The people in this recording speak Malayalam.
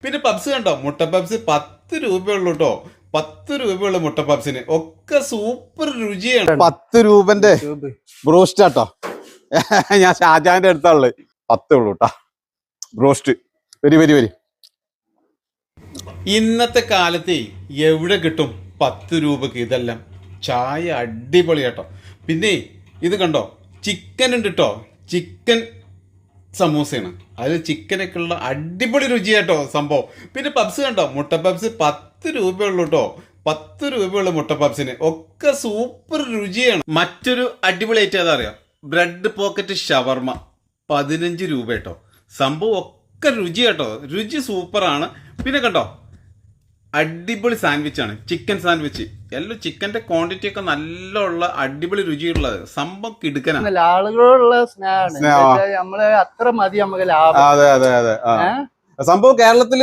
പിന്നെ പബ്സ് കണ്ടോ, മുട്ട പബ്സ് 10 രൂപയുള്ളൂ കേട്ടോ. 10 രൂപയുള്ള മുട്ട പബ്സിന് ഒക്കെ സൂപ്പർ രുചിയാണ്. 10 രൂപന്റെ ബ്രോസ്റ്റ് ആട്ടോ. ഞാൻ ഷാജാന്റെ അടുത്തുള്ളത് 10 ഉള്ളൂ കേട്ടോ ബ്രോസ്റ്റ്. വരി. ഇന്നത്തെ കാലത്തെ എവിടെ കിട്ടും 10 രൂപക്ക് ഇതെല്ലാം? ചായ അടിപൊളി കേട്ടോ. പിന്നെ ഇത് കണ്ടോ, ചിക്കൻ ഉണ്ട് കേട്ടോ. ചിക്കൻ സമൂസയാണ്, അതിൽ ചിക്കനൊക്കെ ഉള്ള അടിപൊളി രുചിയാട്ടോ സംഭവം. പിന്നെ പബ്സ് കണ്ടോ, മുട്ട പബ്സ് 10 രൂപയുള്ളൂ കേട്ടോ. 10 രൂപയുള്ള മുട്ട പബ്സിന് ഒക്കെ സൂപ്പർ രുചിയാണ്. മറ്റൊരു അടിപൊളി ഐറ്റം ഏതാ അറിയാം? ബ്രെഡ് പോക്കറ്റ് ഷവർമ 15 രൂപ കേട്ടോ. സംഭവം ഒക്കെ രുചി കേട്ടോ, രുചി സൂപ്പറാണ്. പിന്നെ കണ്ടോ, അടിപൊളി സാൻഡ്വിച്ചാണ്, ചിക്കൻ സാൻഡ്വിച്ച്. എല്ലാം ചിക്കന്റെ ക്വാണ്ടിറ്റി ഒക്കെ നല്ല ഉള്ള അടിപൊളി രുചിയുള്ളത് സംഭവം കിടുക്കനാണ്. ആളുകളുള്ള സ്നേഹമാണ് നമ്മള് അത്ര മതി നമുക്ക് ലാഭം. അതെ സംഭവം കേരളത്തില്